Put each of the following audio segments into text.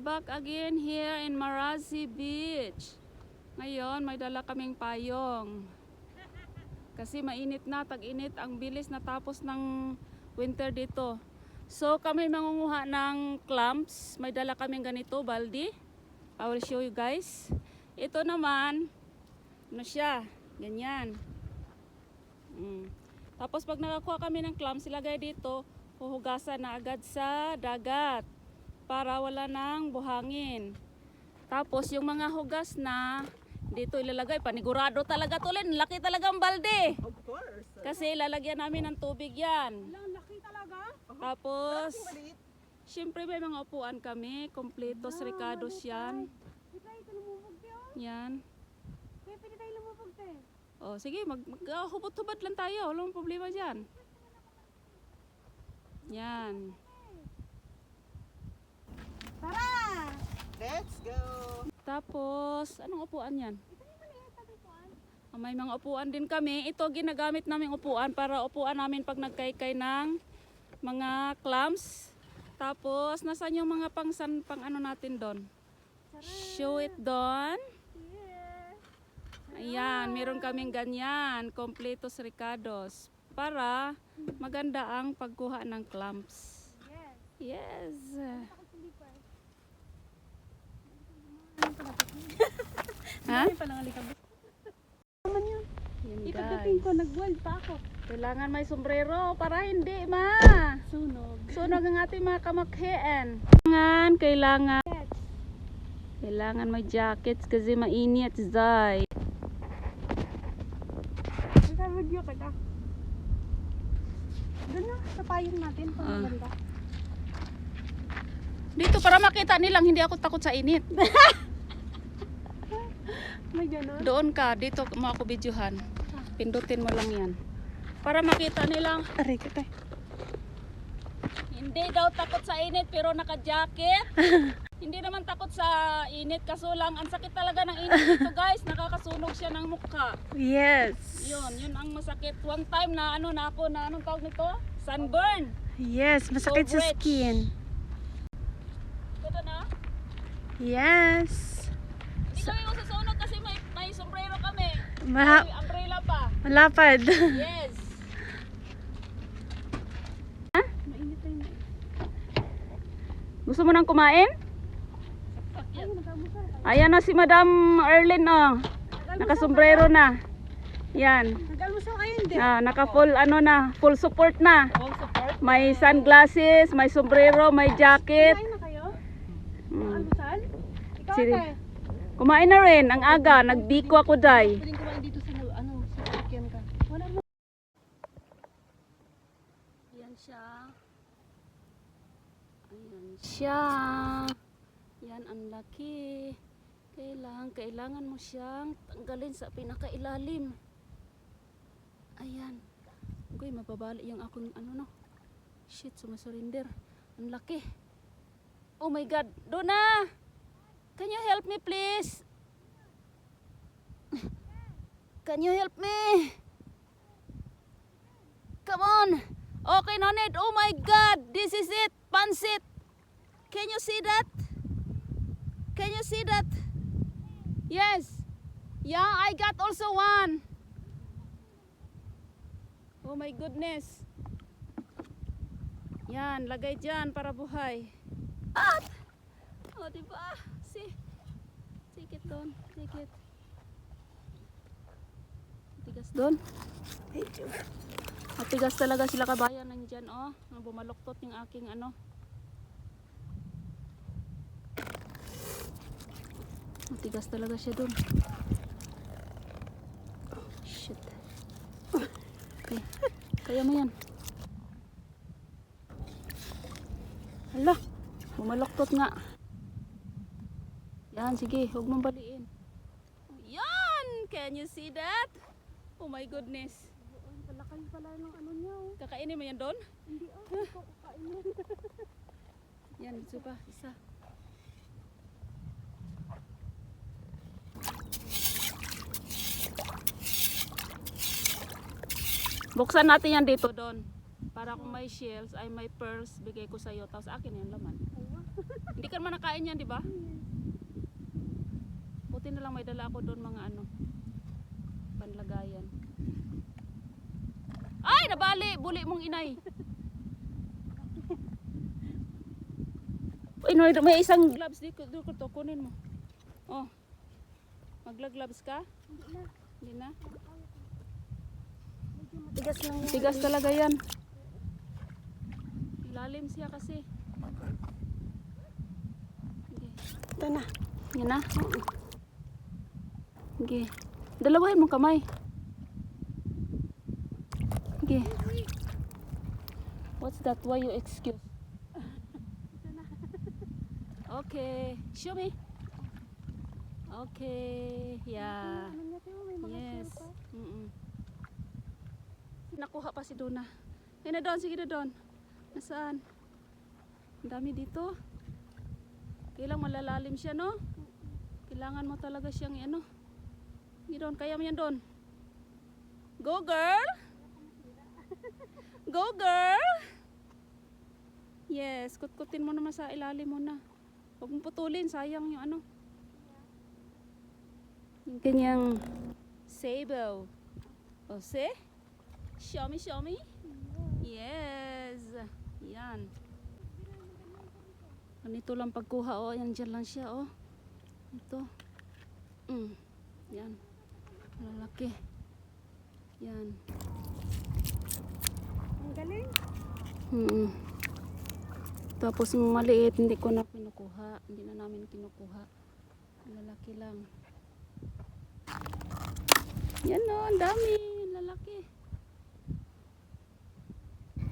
Back again here in Marazi Beach. Ngayon may dala kaming payong. Kasi mainit na, tag-init, ang bilis natapos ng winter dito. So kami mangunguha ng clams. May dala kaming ganito, baldi. I will show you guys. Ito naman, ano siya, ganyan. Tapos pag nakakuha kami ng clams, ilagay dito, huhugasan na agad sa dagat para wala nang buhangin. Tapos yung mga hugas na dito ilalagay, panigurado talaga to, Len. Laki talaga ang balde. Of course. Kasi ilalagyan namin ng tubig yan. Laki talaga. Tapos, syempre may mga upuan kami. Kompletos Ricados yan. Yan. Pwede tayo lumubog tayo. O sige, maghubot-hubad lang tayo. Walang problema dyan. Yan. Tara! Let's go! Tapos, anong upuan yan? May mga upuan din kami. Ito ginagamit namin upuan para upuan namin pag nagkaykay ng mga clams. Tapos, nasaan yung mga pang ano natin doon? Show it doon. Ayan, meron kaming ganyan. Completos Ricados. Para maganda ang pagkuha ng clams. Yes. Ha? Ipagdating ko, nag-wild pa ako. Kailangan may sombrero para hindi Sunog. sunog ang ating mga kamakhian. Kailangan may jackets kasi mainit, Zay. Nag-video ka na. Doon na, sa payong natin. Paganda. Dito para makita nilang hindi ako takot sa init. May gano'n. Doon ka, dito mo ako videohan. Pindutin mo lang yan. Para makita nilang Aray ka tayo. hindi daw takot sa init pero naka-jacket. Hindi naman takot sa init, kaso lang ang sakit talaga ng init dito, guys. Nakakasunog siya ng mukha. Yes. Yun ang masakit. One time na anong tawag nito? Sunburn. Yes, masakit sa Coverage. skin. Ito na. Yes. Hindi kami masusunog kasi may sombrero kami. Maha May umbrella pa. malapad. Yes. Mainit tayo na. Gusto mo nang kumain? Ayan na si Madam Erlyn, oh. Nakasombrero na. Yan. Nag-almusal kayo hindi? Naka full full support na. Full support? May sunglasses, may sombrero, may jacket. Kain na kayo? Mm. Almusal? Ikaw Sige. ate? Kumain na rin, ang aga, nagbiko ako day. Pwedeng kumain dito sa sa sasakyan ka. Wala mo. Yan siya. Ayan siya. Yan ang laki. Kailangan mo siyang tanggalin sa pinakailalim. Ayan. Uy, mababali yung akong Shit, sumasurinder. Ang laki. Oh my God. Donna! Can you help me please? Can you help me? Come on. Okay, no need. Oh my God. This is it. Pansit. Can you see that? Can you see that? Yes. Yeah, I got also one. Oh my goodness. Yan, lagay dyan para buhay. At! O, diba? See? Take it doon. Take it. Matigas doon. Matigas talaga sila kabayan. Nandyan, oh. Bumaluktot yung aking Matigas talaga siya doon. Shit. Okay. Kaya mo yan. Hala. Bumaluktot nga. Yan, sige. Huwag mong baliin. Yan! Can you see that? Oh my goodness. Palakay pala ng niya. Kakainin mo yan doon? Hindi kakainin. Yan, isa pa. Isa. Buksan natin yan dito doon. Para kung may shells ay may pearls, bigay ko sa iyo. Tapos akin yung laman. Hindi ka naman nakain yan, di ba? Buti na lang may dala ako doon mga ano, panlagayan. Ay, nabali! Buli mong inay. Uy, may isang gloves dito ko to. Kunin mo. Oh. Magla-gloves ka? Hindi na. Tigas lang yan. Tigas talaga yan. Ilalim siya kasi. Okay. Ito na. Yan na. Okay. Dalawahin mo kamay. Okay. What's that? Why you excuse? Okay. Show me. Okay. Yeah. Ano niya tayo? May mga Yes. shell pa. Nakuha pa si Donna. Ay na doon, sige na doon. Nasaan? Ang dami dito. Kailang malalalim siya, no? Kailangan mo talaga siyang ano. Hindi doon, kaya mo yan doon. Go girl! Go girl! Yes, kutkutin mo naman sa ilalim mo na. Huwag mong putulin, sayang yung ano. Yung kanyang sabo. O, see? Show me, show me. Yes. Yan. Ganito lang pagkuha, oh. Yan, dyan lang siya, oh. Ito. Yan. Lalaki. Yan. Ang galing. Tapos yung maliit, hindi ko na kinukuha. Hindi na namin kinukuha. Lalaki lang. Yan, oh. Ang dami. Lalaki.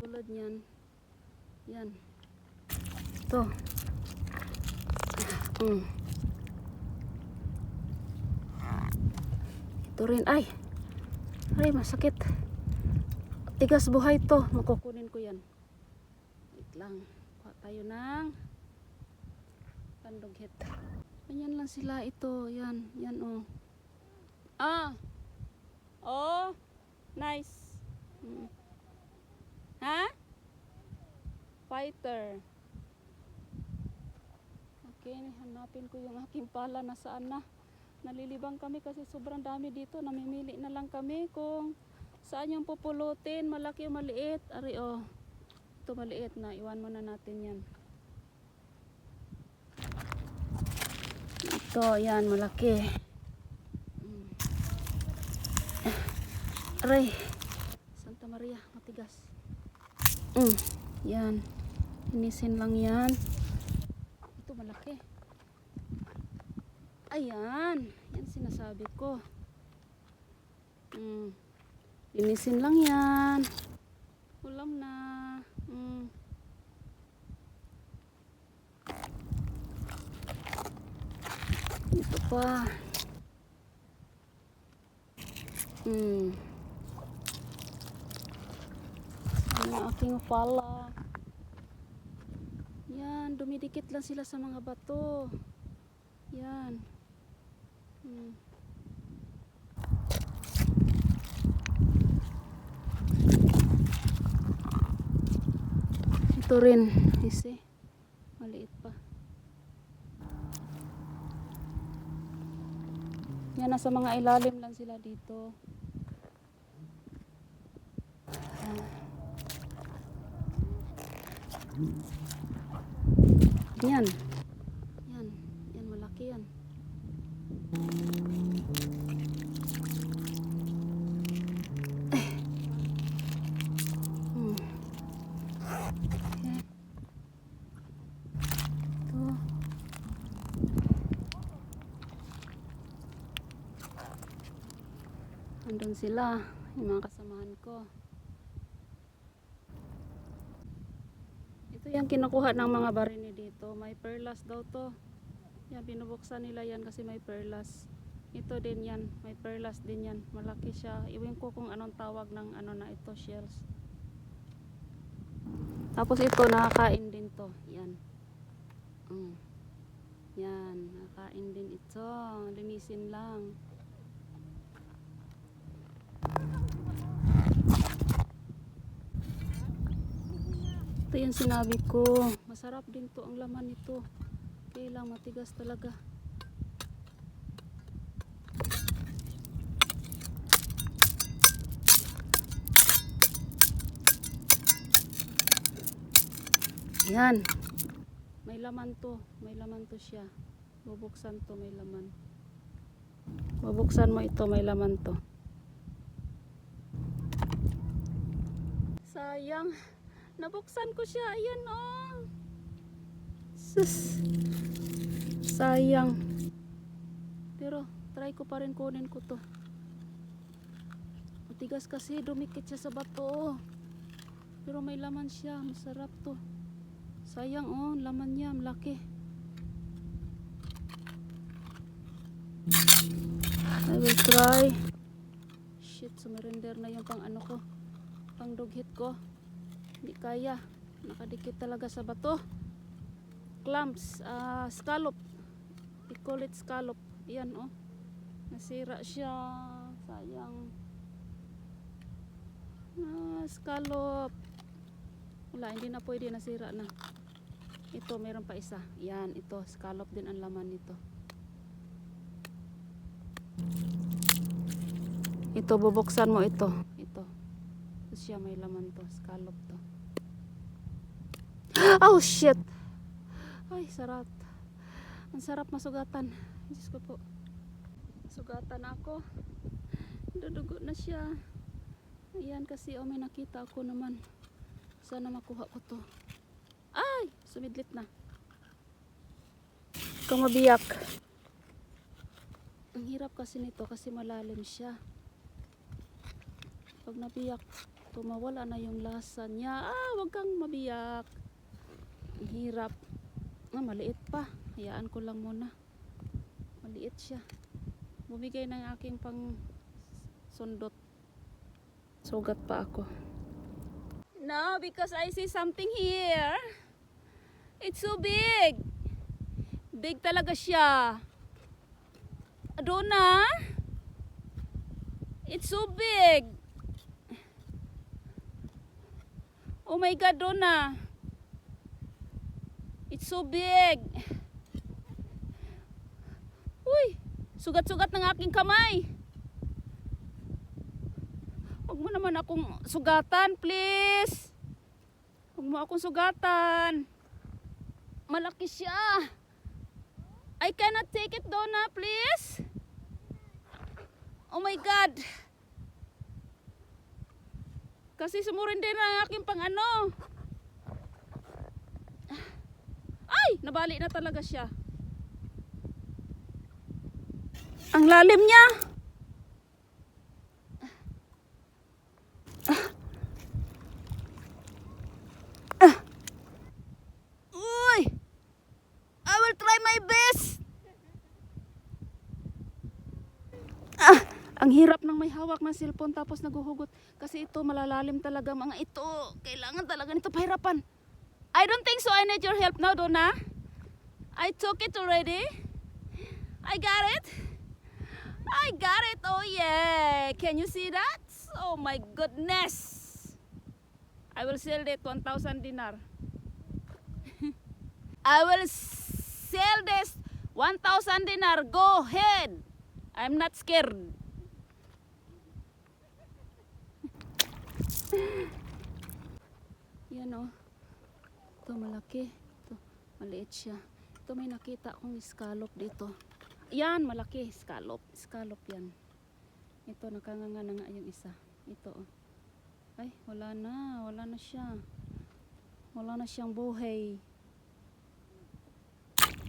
Tulad niyan. Yan. Ito. Ito rin. Ay! Ay, masakit. Tigas buhay to. Makukunin ko yan. Wait lang. Kuha tayo ng pandughet. Ganyan lang sila ito. Yan. Yan, oh. Ah! Oh! Nice. Ha? Fighter. Okay, hanapin ko yung aking pala. Nasaan na? Nalilibang kami kasi sobrang dami dito. Namimili na lang kami kung saan yung pupulutin. Malaki o maliit. Ari, oh. Ito maliit na. Iwan muna natin yan. Ito, yan. Malaki. Aray. Santa Maria. Matigas. Yan. Inisin lang yan. Ito malaki. Ayan. Yan sinasabi ko. Inisin lang yan. Ulam na. Ito pa. Ang aking pala. Yan, dumidikit lang sila sa mga bato. Yan. Ito rin, isi. Maliit pa. Yan, nasa mga ilalim lang sila dito. Yan. Yan. Yan, malaki yan. Okay. Ito. Andun sila, yung mga kasamahan ko. Ito yung kinukuha ng mga barini dito. May perlas daw to. Yan, binubuksan nila yan kasi may perlas. Ito din yan, may perlas din yan. Malaki siya. Iwan ko kung anong tawag ng ano na ito, shells. Tapos ito, nakakain din to. Yan. Yan, nakakain din ito. Linisin lang. Ito Ito yung sinabi ko. Masarap din to ang laman nito. Kaya lang matigas talaga. Yan. May laman to. May laman to siya. Bubuksan to, may laman. Bubuksan mo ito, may laman to. Sayang. Nabuksan ko siya. Ayan oh. Sus. Sayang. Pero try ko pa rin kunin ko to. Matigas kasi, dumikit siya sa bato. Pero may laman siya. Masarap to. Sayang oh, laman niya, malaki. I will try. Shit, sumurrender na yung pang ano ko. Pang dog hit ko. Hindi kaya. Nakadikit talaga sa bato. Clamps, scallop. We call it scallop. Yan oh. Nasira siya. Sayang. Scallop. Wala, hindi na pwede, nasira na. Ito, meron pa isa. Yan, ito, scallop din ang laman nito. Ito, bubuksan mo ito. Ito. Ito siya, may laman to. Scallop to. Oh, shit! Ay, sarap. Ang sarap masugatan. Diyos ko po. Sugatan ako. Dudugo na siya. Ayan, kasi may nakita ako naman. Sana makuha ko to. Ay! Sumidlit na. Kumabiyak. Ang hirap kasi nito kasi malalim siya. Pag nabiyak, tumawala na yung lasa niya. Wag kang mabiyak. Ang hirap. Maliit pa. Hayaan ko lang muna. Maliit siya. Bumigay ng aking pang sundot. Sugat pa ako. No, because I see something here. It's so big. Big talaga siya. Donna? It's so big. Oh my God, Donna. It's so big. Uy, sugat-sugat ng aking kamay. Huwag mo naman akong sugatan, please. Huwag mo akong sugatan. Malaki siya. I cannot take it, Donna, please. Oh my God. Kasi sumurin din ang aking pang ano. Ay, nabali na talaga siya. Ang lalim niya. Uy! I will try my best. Ang hirap ng may hawak na cellphone tapos naguhugot. Kasi ito malalalim talaga mga ito. Kailangan talaga nito pahirapan. I don't think so. I need your help now, Donna. I took it already. I got it. I got it. Oh yeah. Can you see that? Oh my goodness. I will sell it 1,000 dinar. I will sell this 1,000 dinar. Go ahead. I'm not scared. Yan o. Ito malaki. Ito maliit siya. Ito may nakita akong scallop dito. Yan malaki. Scallop. Scallop yan. Ito nakanganga na nga yung isa. Ito o. Ay wala na. Wala na siya. Wala na siyang buhay.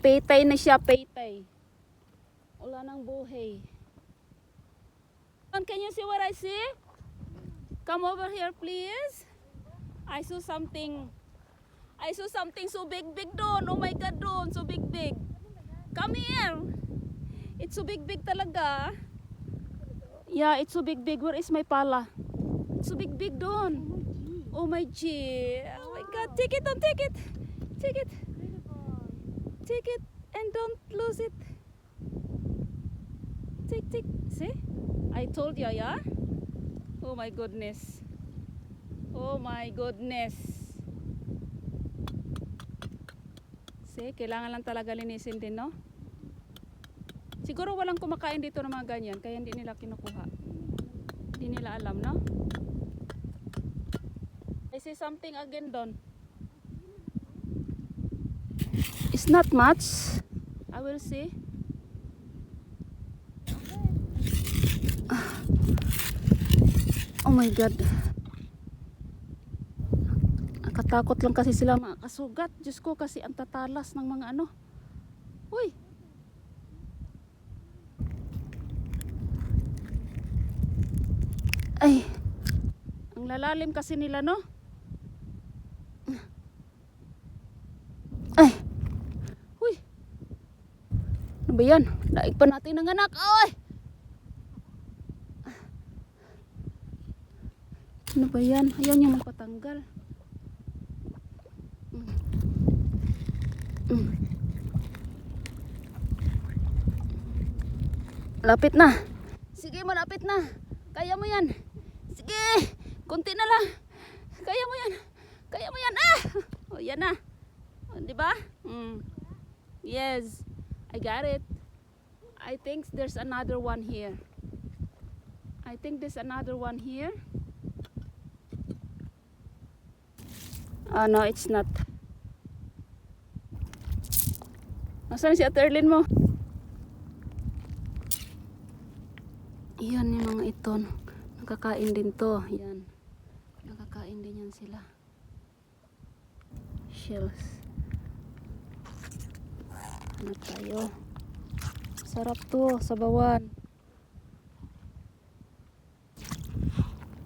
Petay na siya. Petay. Wala nang buhay. Can you see what I see? Come over here please. I saw something. I saw something so big doon. Oh my God doon. So big. Come here. It's so big talaga. Yeah, it's so big. Where is my pala? It's so big doon. Oh my G. Oh my God. Take it. Take it. Take it and don't lose it. Take. See? I told you, yeah? Oh my goodness. Oh my goodness. See, kailangan lang talaga linisin din, no? Siguro walang kumakain dito ng mga ganyan, kaya hindi nila kinukuha. Hindi nila alam, no? I see something again doon. It's not much. I will see. Oh my God. Nakatakot lang kasi sila makasugat. Diyos ko, kasi ang tatalas ng mga ano. Uy! Ay! Ang lalalim kasi nila, no? Ay! Uy! Ano ba yan? Daig pa natin ng anak. Ay! Ano ba yan? Ayaw niya magpatanggal. Lapit na. Sige, malapit na. Kaya mo yan. Sige, konti na lang. Kaya mo yan. Kaya mo yan. Ah! Oh, yan na. Oh, di ba? Yes. I got it. I think there's another one here. I think there's another one here. Oh, no, it's not. Nasaan si Ate Erlyn mo? Yan yung mga iton. Nakakain din to. Yan. Nakakain din yan sila. Shells. Ano tayo? Sarap to. Sabawan.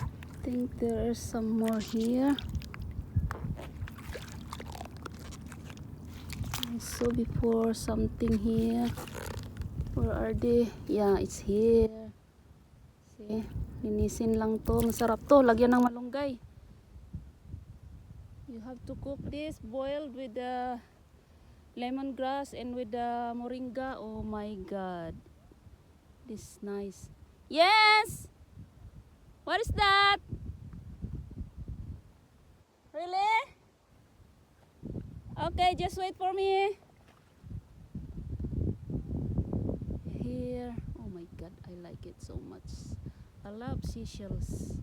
I think there is some more here. I saw before something here. Where are they? Yeah, it's here. See, linisin lang to. Masarap to. Lagyan ng malunggay. You have to cook this boiled with the lemongrass and with the moringa. Oh my God. This is nice. Yes! What is that? Really? Okay, just wait for me. Here. Oh my God, I like it so much. I love seashells.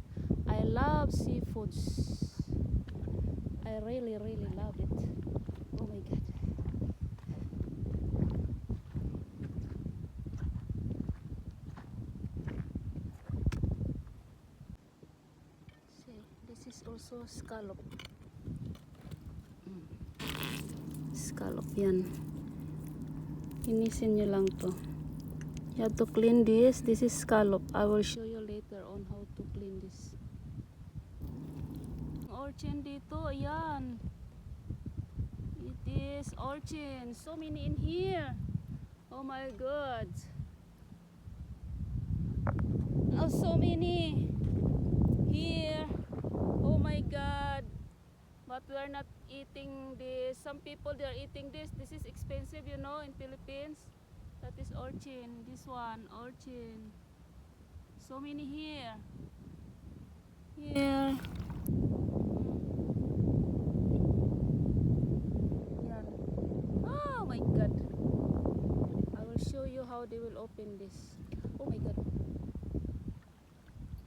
I love seafoods. I really, really love it. Oh my God. See, this is also scallop. Scallop yan. Inisin nyo lang to. You have to clean this. This is scallop. I will show you later on how to clean this. Urchin dito. Ayan. It is urchin. So many in here. Oh my God. Oh, so many. Here. Oh my God. But we are not eating this. Some people, they are eating this. This is expensive, you know, in Philippines. That is urchin. This one, urchin. So many here. Here. Yan. Oh my God. I will show you how they will open this. Oh my God.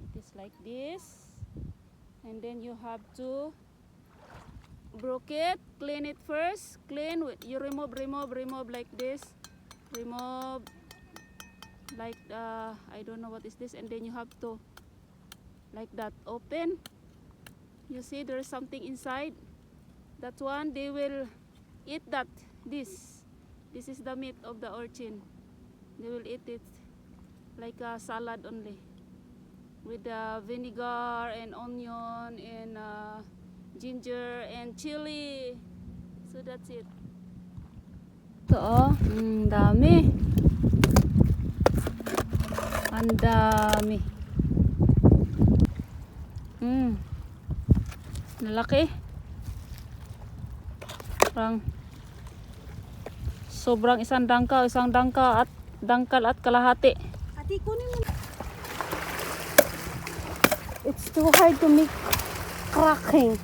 It is like this. And then you have to broke it, clean it first. Clean, you remove like this. Remove like I don't know what is this, and then you have to like that open. You see there is something inside. That one they will eat that. This is the meat of the urchin. They will eat it like a salad only with vinegar and onion and ginger and chili. So that's it. Ito oh, dami. Ang dami. Lalaki. Parang sobrang isang dangkal at kalahati. Ate, kunin mo. It's too hard to make cracking.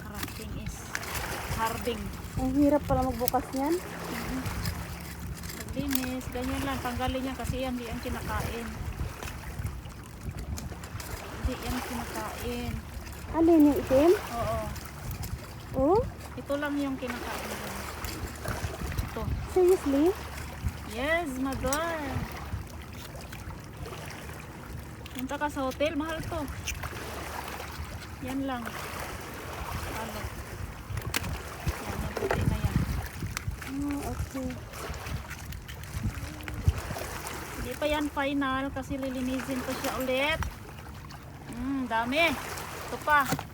Cracking is harding. Ang hirap pala magbukas niyan. Maglinis, ganyan lang. Tanggalin niya kasi yan, di yan kinakain. Di yan kinakain. Alin yung itim? Oo. Oh? Ito lang yung kinakain ko. Ito. Seriously? Yes, mother. Punta ka sa hotel, mahal to. Yan lang. Halo. Yan, mabuti na yan. Oh, okay. Hindi pa yan final kasi lilinisin pa siya ulit. Dami. Ito pa.